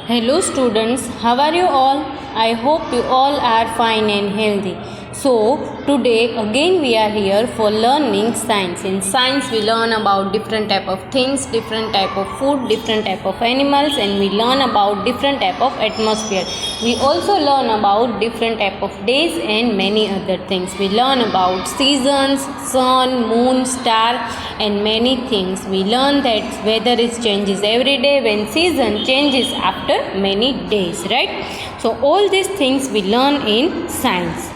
Hello students, how are you all? I hope you all are fine and healthy. So today again we are here for learning science. In science we learn about different type of things, different type of food, different type of animals, and we learn about different type of atmosphere. We also learn about different type of days and many other things. We learn about seasons, sun, moon, star and many things. We learn that weather is changes every day when season changes after many days, right? So all these things we learn in science.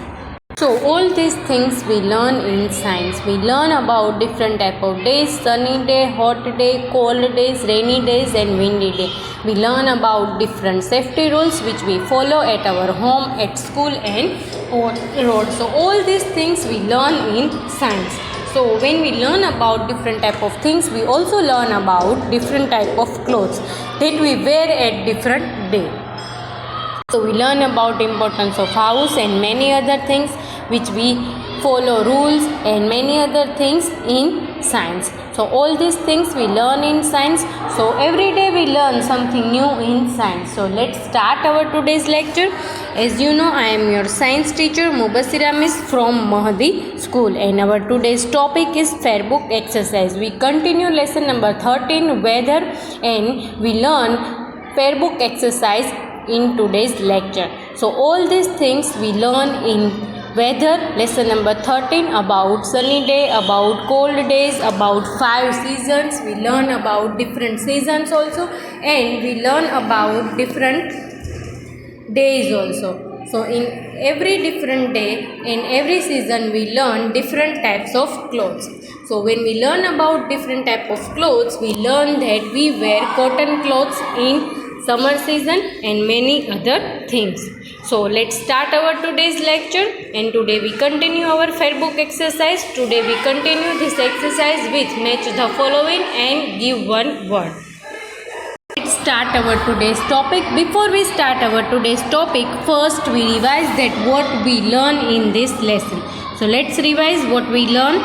So all these things we learn in science. We learn about different type of days, sunny day, hot day, cold days, rainy days and windy day. We learn about different safety rules which we follow at our home, at school and on road. So all these things we learn in science. So when we learn about different type of things, we also learn about different type of clothes that we wear at different day. So we learn about importance of house and many other things which we follow rules and many other things in science. So all these things we learn in science. So every day we learn something new in science. So let's start our today's lecture. As you know, I am your science teacher Mubassira Miss from Mahdi School, and our today's topic is fair book exercise. We continue lesson number 13 weather, and we learn fair book exercise in today's lecture. So all these things we learn in weather, lesson number 13, about sunny day, about cold days, about 5 seasons. We learn about different seasons also, and we learn about different days also. So in every different day, in every season we learn different types of clothes. So when we learn about different type of clothes, we learn that we wear cotton clothes in summer season and many other things. So let's start our today's lecture, and today we continue our fair book exercise. Today we continue this exercise with match the following and give one word. Let's start our today's topic. Before we start our today's topic, first we revise that what we learn in this lesson. So let's revise what we learn.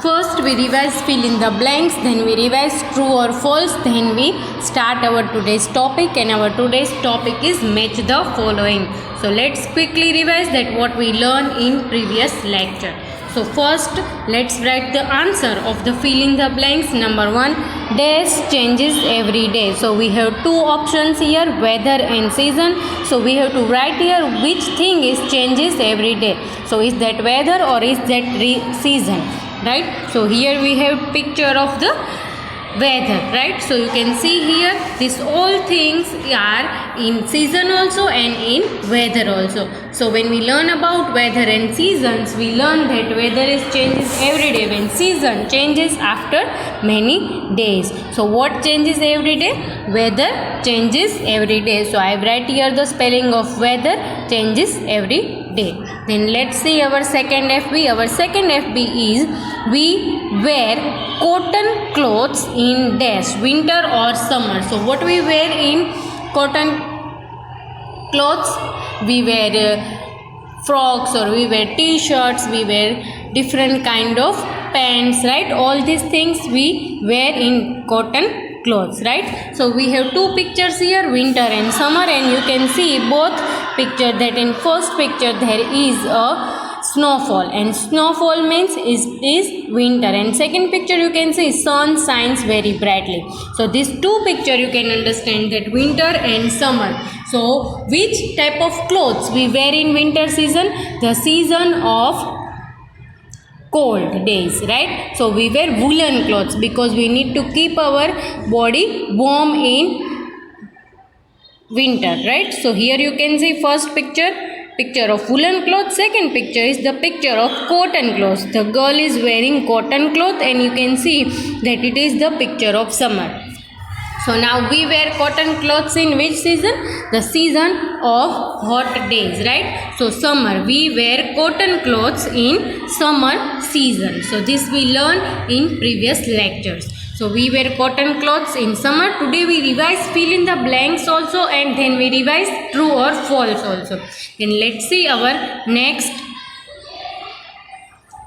First we revise fill in the blanks, then we revise true or false, then we start our today's topic, and our today's topic is match the following. So let's quickly revise that what we learned in previous lecture. So first let's write the answer of the fill in the blanks. Number 1, days changes every day. So we have two options here, weather and season. So we have to write here which thing is changes every day. So is that weather or is that season? Right? So here we have picture of the weather, right? So you can see here these all things are in season also and in weather also. So when we learn about weather and seasons, we learn that weather is changes every day when season changes after many days. So what changes every day? Weather changes every day. So I write here the spelling of weather changes every day. Then let's see our second FB. Our second FB is we wear cotton clothes in dash, winter or summer. So what we wear in cotton clothes? We wear frocks, or we wear t-shirts, we wear different kind of pants, right? All these things we wear in cotton clothes, right? So we have two pictures here, winter and summer, and you can see both picture that in first picture there is a snowfall, and snowfall means is winter, and second picture you can see sun shines very brightly. So these two picture you can understand that winter and summer. So which type of clothes we wear in winter season? The season of cold days, right? So we wear woolen clothes because we need to keep our body warm in winter, right? So here you can see first picture of woolen clothes. Second picture is the picture of cotton clothes. The girl is wearing cotton cloth, and you can see that it is the picture of summer. So now we wear cotton clothes in which season? The season of hot days, right? So summer, we wear cotton clothes in summer season. So this we learned in previous lectures. So we wear cotton clothes in summer. Today we revise fill in the blanks also, and then we revise true or false also. Then let's see our next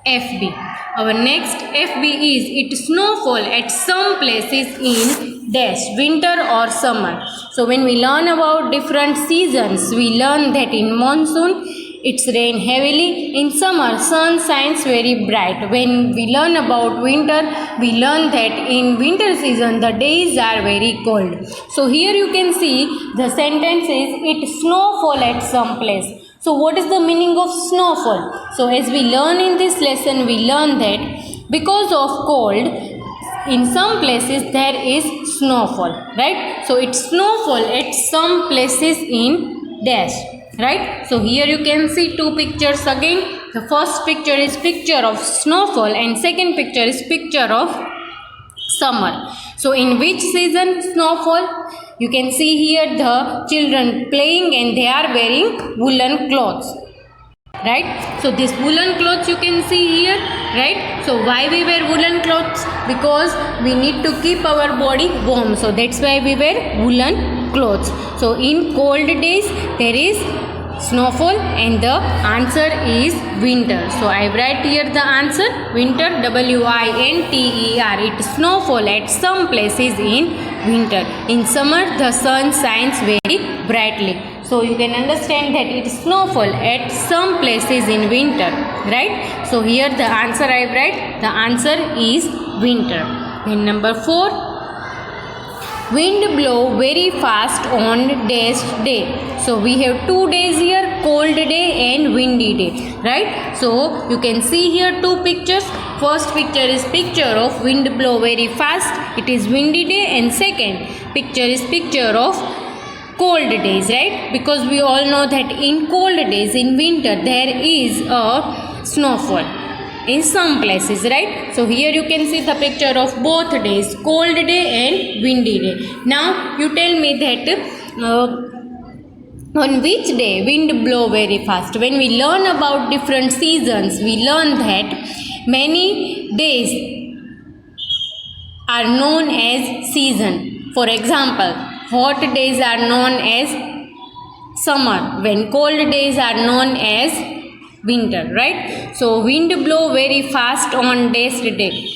FB. Our next FB is it snowfall at some places in dash, winter or summer. So when we learn about different seasons, we learn that in monsoon it's rain heavily, in summer sun shines very bright. When we learn about winter, we learn that in winter season the days are very cold. So here you can see the sentence is it snowfall at some place. So what is the meaning of snowfall? So as we learn in this lesson, we learn that because of cold, in some places there is snowfall, right? So it's snowfall at some places in dash, right? So here you can see two pictures again. The first picture is picture of snowfall and second picture is picture of summer. So in which season snowfall? You can see here the children playing and they are wearing woolen clothes, right? So this woolen clothes you can see here, right? So why we wear woolen clothes? Because we need to keep our body warm, so that's why we wear woolen clothes. So in cold days there is snowfall and the answer is winter. So I write here the answer winter, winter. It snowfall at some places in winter. In summer the sun shines very brightly. So you can understand that it snowfall at some places in winter, right? So here the answer I write, the answer is winter. Then number 4, wind blow very fast on dash day. So we have 2 days here, cold day and windy day, right? So you can see here two pictures. First picture is picture of wind blow very fast, it is windy day, and second picture is picture of cold days, right? Because we all know that in cold days, in winter, there is a snowfall in some places, right? So here you can see the picture of both days, cold day and windy day. Now you tell me that on which day wind blow very fast? When we learn about different seasons, we learn that many days are known as season. For example, hot days are known as summer, when cold days are known as winter, right? So wind blow very fast on dash day.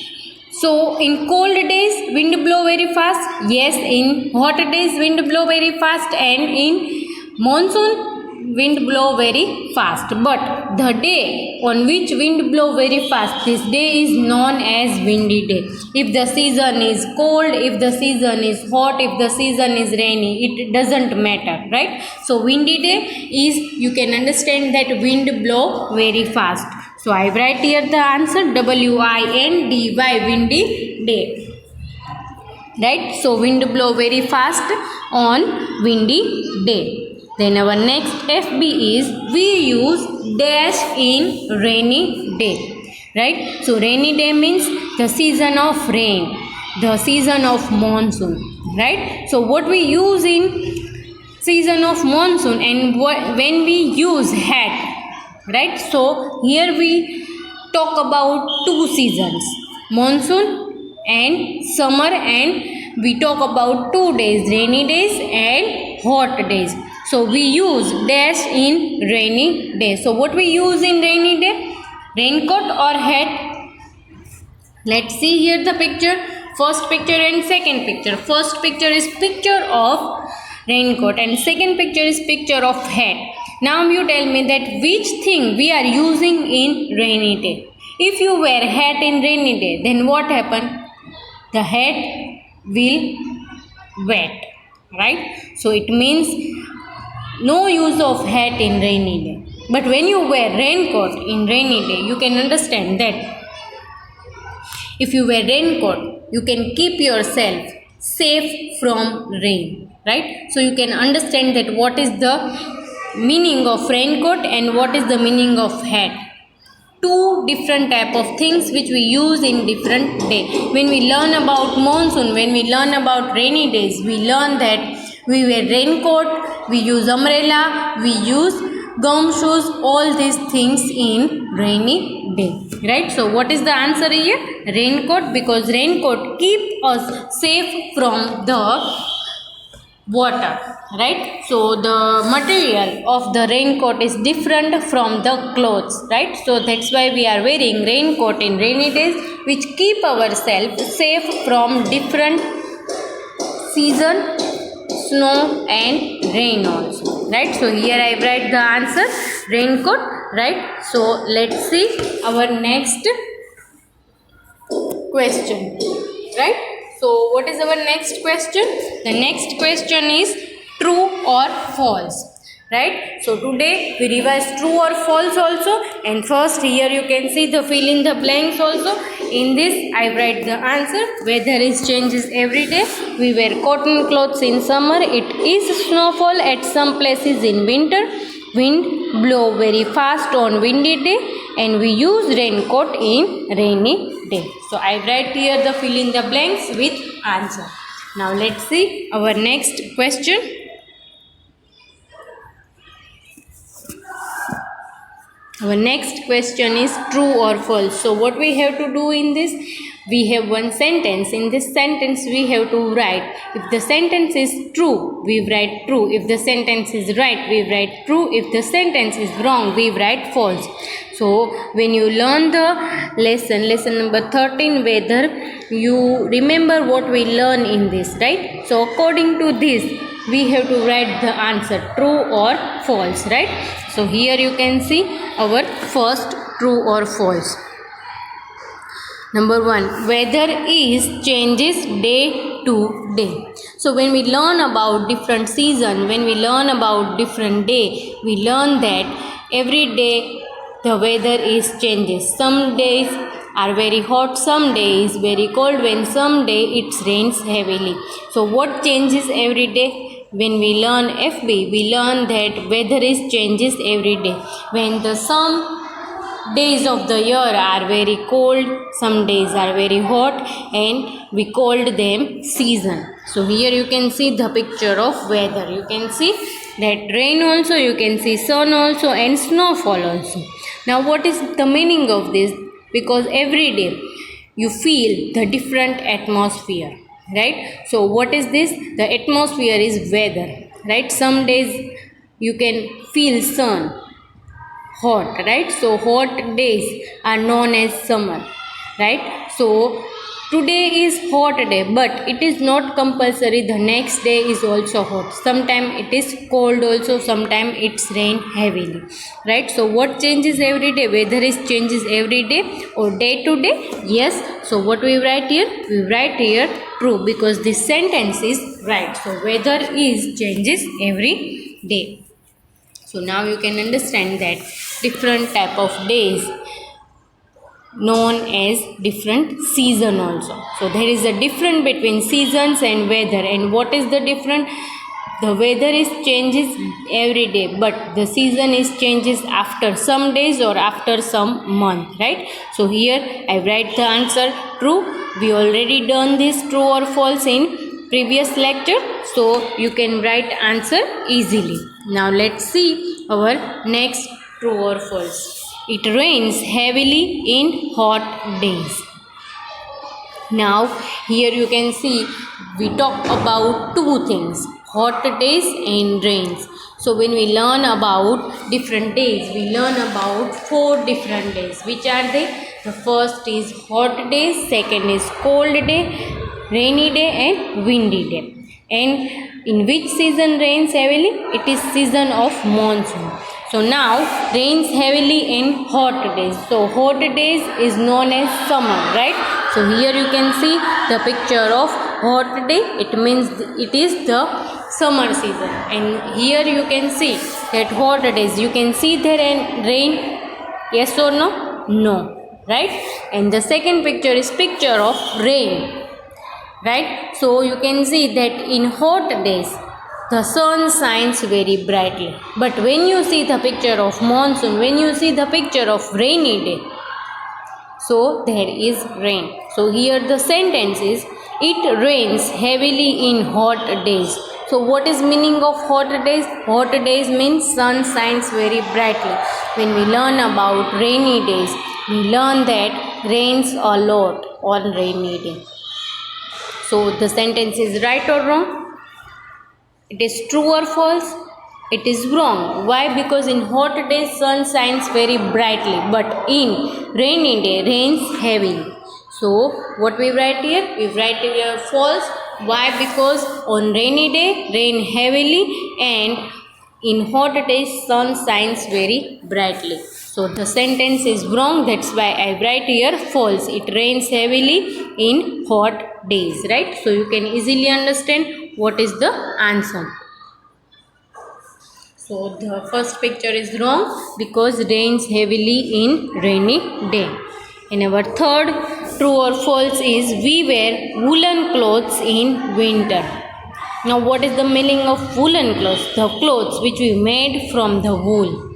So in cold days wind blow very fast, yes. In hot days wind blow very fast, and in monsoon wind blow very fast. But the day on which wind blow very fast, this day is known as windy day. If the season is cold, if the season is hot, if the season is rainy, it doesn't matter, right? So windy day is, you can understand that wind blow very fast. So I write here the answer windy, windy day, right? So wind blow very fast on windy day. Then our next FB is we use dash in rainy day, right? So rainy day means the season of rain, the season of monsoon, right? So what we use in season of monsoon and when we use hat, right? So here we talk about two seasons, monsoon and summer, and we talk about 2 days, rainy days and hot days. So we use dash in rainy day. So what we use in rainy day? Raincoat or hat? Let's see here the picture. First picture and second picture. First picture is picture of raincoat and second picture is picture of hat. Now you tell me that which thing we are using in rainy day. If you wear hat in rainy day, then what happen? The hat will wet, right? So it means no use of hat in rainy day. But when you wear raincoat in rainy day, you can understand that if you wear raincoat, you can keep yourself safe from rain, right? So you can understand that what is the meaning of raincoat and what is the meaning of hat. Two different type of things which we use in different day. When we learn about monsoon, when we learn about rainy days, we learn that we wear raincoat, we use umbrella, we use gumshoes, all these things in rainy day, right? So what is the answer here? Raincoat, because raincoat keep us safe from the water, right? So the material of the raincoat is different from the clothes, right? So that's why we are wearing raincoat in rainy days, which keep ourselves safe from different season, snow and rain also, right? So here I write the answer raincoat, right? So let's see our next question, right? So what is our next question? The next question is true or false, right? So today we revise true or false also, and first here you can see the fill in the blanks also. In this I write the answer. Weather is changes every day. We wear cotton clothes in summer. It is snowfall at some places in winter. Wind blow very fast on windy day, and we use raincoat in rainy day. So I write here the fill in the blanks with answer. Now let's see our next question. Our next question is true or false. So what we have to do in this? We have one sentence. In this sentence we have to write. If the sentence is true, we write true. If the sentence is right, we write true. If the sentence is wrong, we write false. So when you learn the lesson number 13 weather, you remember what we learn in this, right? So according to this, we have to write the answer true or false, right? So here you can see our first true or false. Number 1, weather is changes day to day. So when we learn about different season, when we learn about different day, we learn that every day the weather is changes. Some days are very hot, some days very cold, when some day it rains heavily. So what changes every day? When we learn FB, we learn that weather is changes every day. When the some days of the year are very cold, some days are very hot, and we called them season. So here you can see the picture of weather. You can see that rain also, you can see sun also, and snowfall also. Now what is the meaning of this? Because every day you feel the different atmosphere, right? So what is this? The atmosphere is weather, right? Some days you can feel sun, hot, right? So hot days are known as summer, right? So today is hot day, but it is not compulsory the next day is also hot. Sometimes it is cold also, sometimes it's rain heavily, right? So what changes every day? Weather is changes every day or day to day? Yes. So what we write here? We write here true, because this sentence is right. So weather is changes every day. So now you can understand that different type of days known as different season also. So there is a difference between seasons and weather. And what is the difference? The weather is changes every day, but the season is changes after some days or after some month, right? So here I write the answer true. We already done this true or false in previous lecture, so you can write answer easily. Now let's see our next true or false. It rains heavily in hot days. Now here you can see we talk about two things, hot days and rains. So when we learn about different days, we learn about 4 different days. Which are they? The first is hot day, second is cold day, rainy day and windy day. And in which season rains heavily? It is season of monsoon. So now rains heavily in hot days. So hot days is known as summer, right? So here you can see the picture of hot day. It means it is the summer season. And here you can see that hot days. You can see there and rain. Yes or no? No. Right? And the second picture is picture of rain. Right? So you can see that in hot days the sun shines very brightly. But when you see the picture of monsoon, when you see the picture of rainy day, so there is rain. So here the sentence is it rains heavily in hot days. So what is meaning of hot days? Hot days means sun shines very brightly. When we learn about rainy days, we learn that rains a lot on rainy day. So the sentence is right or wrong? It is true or false? It is wrong. Why? Because in hot days sun shines very brightly, but in rainy day rains heavily. So what we write here? We write here false, Why? Because on rainy day rain heavily, and in hot days sun shines very brightly. So the sentence is wrong. That's why I write here false. It rains heavily in hot days, right? So you can easily understand what is the answer. So the first picture is wrong because rains heavily in rainy day. And our third true or false is we wear woolen clothes in winter. Now what is the meaning of woolen clothes? The clothes which we made from the wool.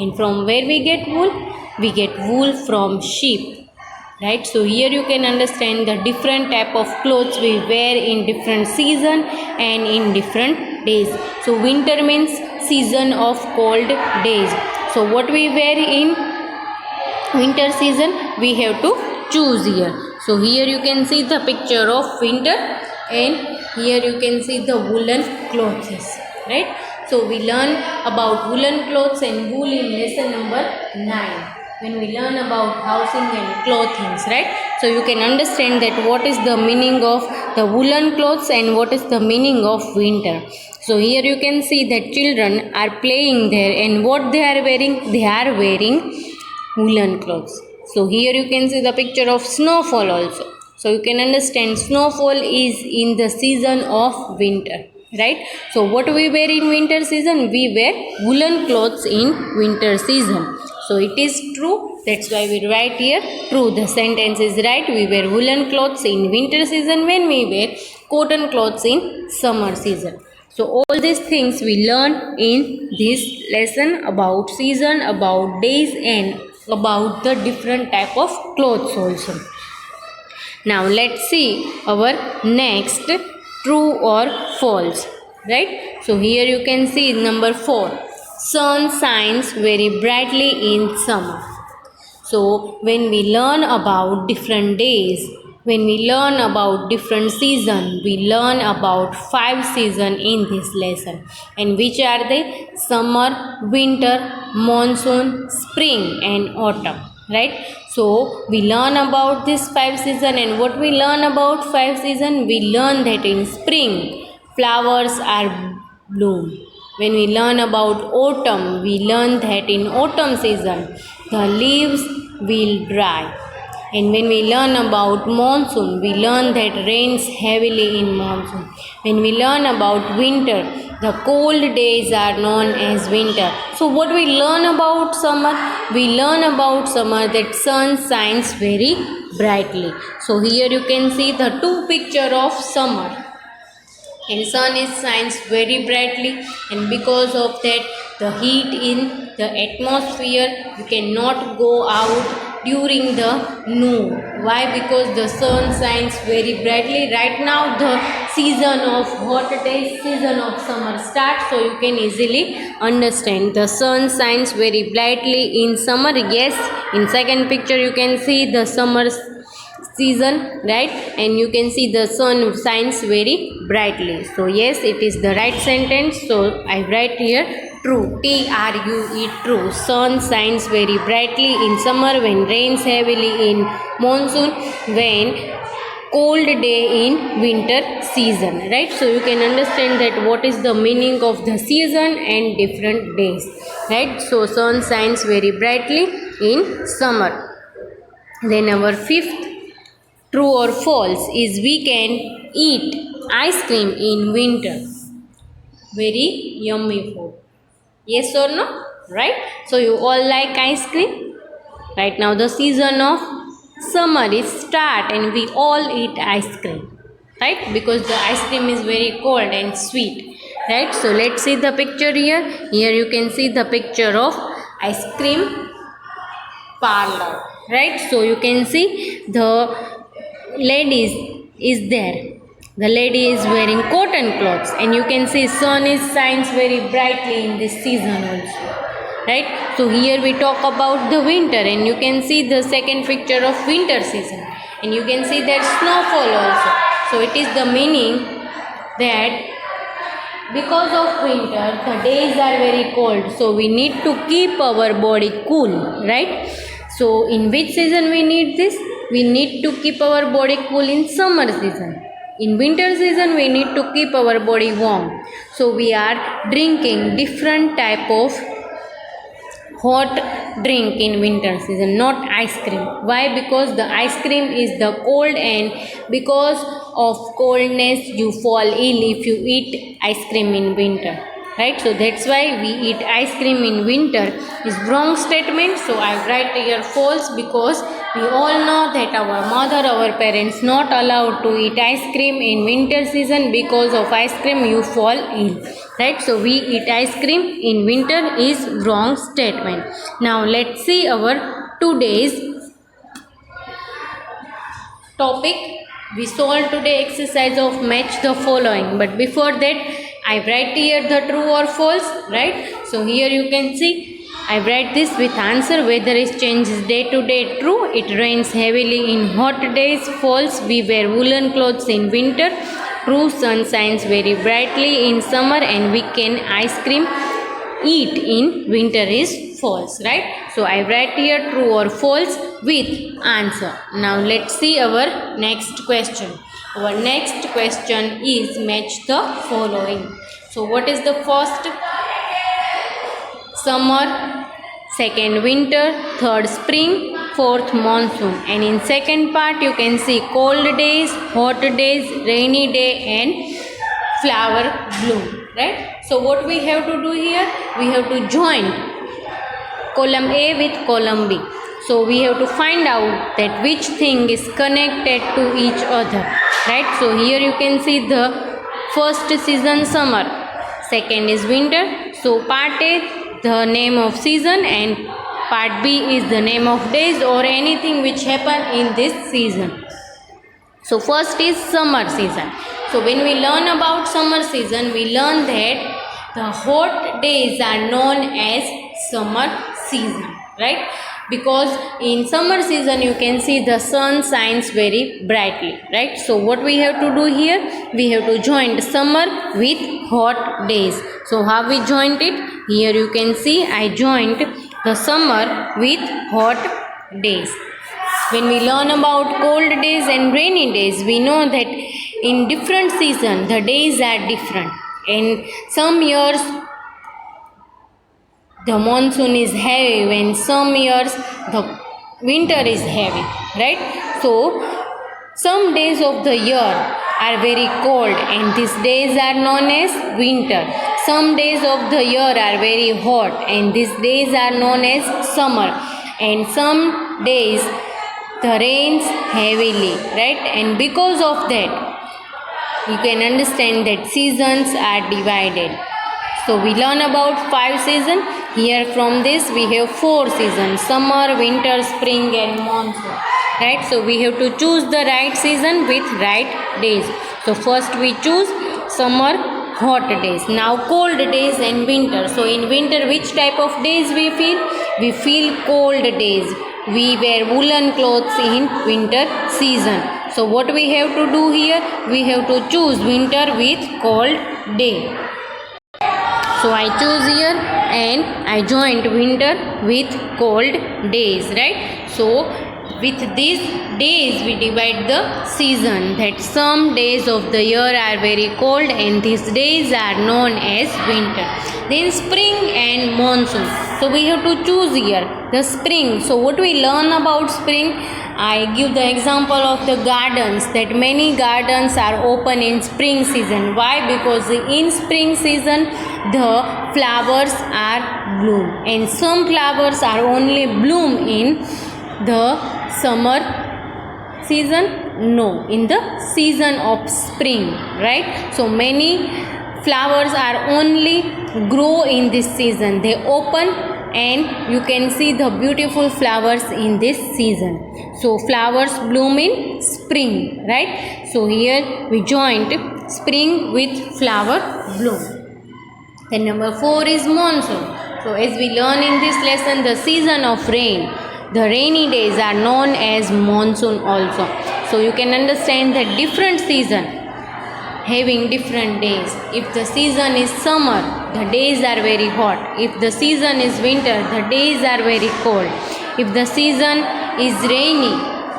And from where we get wool? We get wool from sheep. Right, so here you can understand the different type of clothes we wear in different season and in different days. So winter means season of cold days. So what we wear in winter season, we have to choose here. So here you can see the picture of winter, and here you can see the woolen clothes, right? So we learn about woolen clothes and wool in lesson number 9. When we learn about housing and clothing, right? So you can understand that what is the meaning of the woolen clothes and what is the meaning of winter. So here you can see that children are playing there, and what they are wearing? They are wearing woolen clothes. So here you can see the picture of snowfall also. So you can understand snowfall is in the season of winter, right? So what we wear in winter season? We wear woolen clothes in winter season. So it is true. That's why we write here true. The sentence is right. We wear woolen clothes in winter season when we wear cotton clothes in summer season. So all these things we learn in this lesson about season, about days, and about the different type of clothes also. Now let's see our next true or false, right? So here you can see number 4. Sun shines very brightly in summer. So when we learn about different days, when we learn about different season, we learn about 5 season in this lesson. And which are they? Summer, winter, monsoon, spring and autumn, right? So we learn about this 5 season, and what we learn about 5 season? We learn that in spring flowers are bloom. When we learn about autumn, we learn that in autumn season the leaves will dry. And when we learn about monsoon, we learn that rains heavily in monsoon. When we learn about winter, the cold days are known as winter. So what we learn about summer? We learn about summer that sun shines very brightly. So here you can see the 2 picture of summer. And sun is shines very brightly, and because of that the heat in the atmosphere, you cannot go out during the noon. Why? Because the sun shines very brightly. Right now the season of hot days, season of summer starts, so you can easily understand the sun shines very brightly in summer. Yes, in second picture you can see the summer season, right? And you can see the sun shines very brightly. So yes, it is the right sentence. So I write here true. TRUE, true. Sun shines very brightly in summer, when rains heavily in monsoon, when cold day in winter season, right? So you can understand that what is the meaning of the season and different days, right? So sun shines very brightly in summer. Then our fifth true or false is we can eat ice cream in winter. Very yummy food. Yes or no? Right? So you all like ice cream? Right now the season of summer is start and we all eat ice cream. Right? Because the ice cream is very cold and sweet. Right? So let's see the picture here. Here you can see the picture of ice cream parlor. Right? So you can see the lady is there. The lady is wearing cotton clothes, and you can see sun is shines very brightly in this season also, right? So here we talk about the winter, and you can see the second picture of winter season, and you can see that snowfall also. So it is the meaning that because of winter the days are very cold, so we need to keep our body cool, right? So in which season we need this? We need to keep our body cool in summer season. In winter season, we need to keep our body warm. So we are drinking different type of hot drink in winter season, not ice cream. Why? Because the ice cream is the cold, and because of coldness you fall ill if you eat ice cream in winter, right? So that's why we eat ice cream in winter is wrong statement. So I write here false, because we all know that our mother, our parents not allowed to eat ice cream in winter season. Because of ice cream you fall ill, right? So we eat ice cream in winter is wrong statement. Now let's see our today's topic. We solve today exercise of match the following, but before that I write here the true or false, right? So here you can see I write this with answer. Weather is changes day to day. True. It rains heavily in hot days. False. We wear woolen clothes in winter. True. Sun shines very brightly in summer, and we can ice cream eat in winter is false, right? So I write here true or false with answer. Now let's see our next question. Our next question is match the following. So what is the first? Summer, second winter, third spring, fourth monsoon. And in second part you can see cold days, hot days, rainy day and flower bloom, right? So what we have to do here? We have to join column A with column B. So we have to find out that which thing is connected to each other, right? So here you can see the first season summer, second is winter. So part A the name of season and part B is the name of days or anything which happen in this season. So first is summer season. So when we learn about summer season, we learn that the hot days are known as summer season, right? Because in summer season you can see the sun shines very brightly, right? So what we have to do here? We have to join summer with hot days. So how we joined it? Here you can see I joined the summer with hot days. When we learn about cold days and rainy days, we know that in different seasons the days are different. In some years the monsoon is heavy, when some years the winter is heavy, right? So some days of the year are very cold and these days are known as winter. Some days of the year are very hot and these days are known as summer. And some days the rains heavily, right? And because of that you can understand that seasons are divided. So we learn about 5 seasons. Here from this we have 4 seasons: summer, winter, spring and monsoon, right? So we have to choose the right season with right days. So first we choose summer, hot days. Now cold days and winter. So in winter which type of days we feel? We feel cold days. We wear woolen clothes in winter season. So what we have to do here? We have to choose winter with cold day. So I choose here and I joined winter with cold days, right? So with these days we divide the season, that some days of the year are very cold and these days are known as winter. Then spring and monsoon. So we have to choose here the spring. So what we learn about spring? I give the example of the gardens, that many gardens are open in spring season. Why? Because in spring season the flowers are bloom and some flowers are only bloom in the summer season, no, in the season of spring, right? So many flowers are only grow in this season. They open and you can see the beautiful flowers in this season. So flowers bloom in spring, right? So here we joined spring with flower bloom. Then number 4 is monsoon. So as we learn in this lesson, the season of rain, the rainy days are known as monsoon also. So you can understand that different season having different days. If the season is summer, the days are very hot. If the season is winter, the days are very cold. If the season is rainy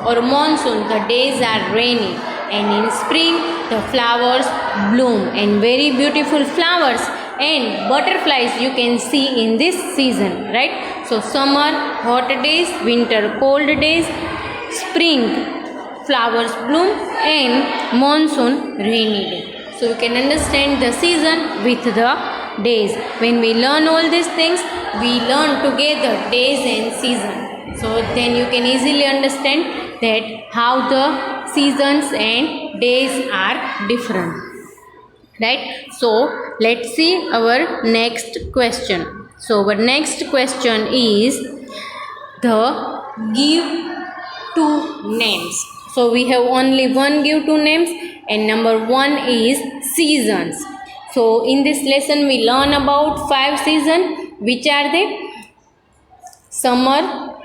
or monsoon, the days are rainy. and in spring the flowers bloom and very beautiful flowers and butterflies you can see in this season, right? So summer hot days, winter cold days, spring flowers bloom and monsoon rainy day. So you can understand the season with the days. When we learn all these things, we learn together days and season. So then you can easily understand that how the seasons and days are different. Right? So let's see our next question. So our next question is the give two names. So we have only one give two names, and number one is seasons. So in this lesson we learn about 5 seasons. Which are they? Summer,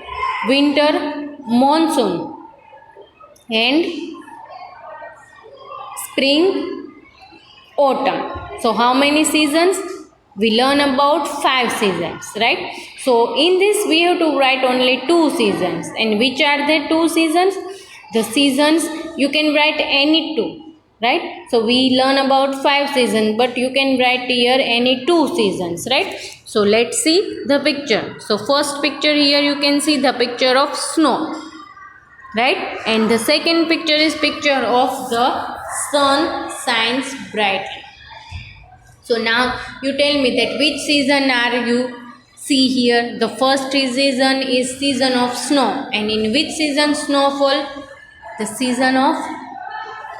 winter, monsoon and spring, autumn. So how many seasons? We learn about 5 seasons, right? So in this we have to write only 2 seasons. And which are the 2 seasons? The seasons you can write any 2, right? So we learn about 5 seasons, but you can write here any 2 seasons, right? So let's see the picture. So first picture here you can see the picture of snow, right? And the second picture is picture of the sun shines brightly. So now you tell me that which season are you see here? The first season is season of snow, and in which season snowfall? The season of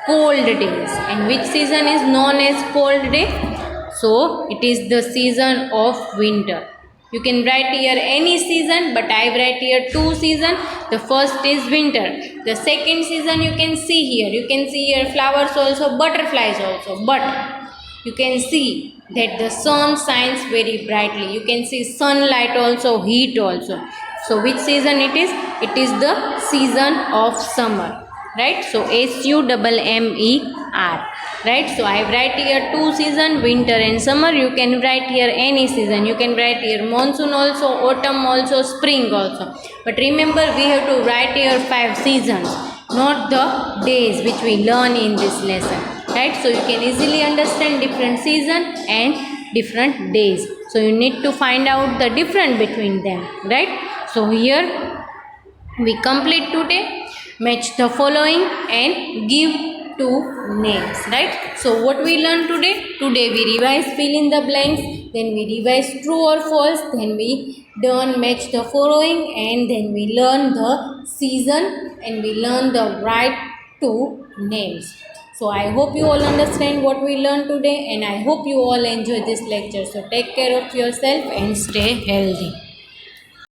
cold days. And which season is known as cold day? So it is the season of winter. You can write here any season, but I write here 2 seasons. The first is winter. The second season you can see here. You can see here flowers also, butterflies also. But you can see that the sun shines very brightly. You can see sunlight also, heat also. So which season it is? It is the season of summer. Right? So SUMMER. Right? So I write here 2 seasons, winter and summer. You can write here any season. You can write here monsoon also, autumn also, spring also. But remember we have to write here 5 seasons, not the days which we learn in this lesson. Right? So you can easily understand different season and different days. So you need to find out the difference between them. Right? So here we complete today. Match the following and give 2 names, right? So what we learned today? Today we revise fill in the blanks, then we revise true or false, then we done match the following, and then we learn the season and we learn the right 2 names. So I hope you all understand what we learned today, and I hope you all enjoy this lecture. So take care of yourself and stay healthy.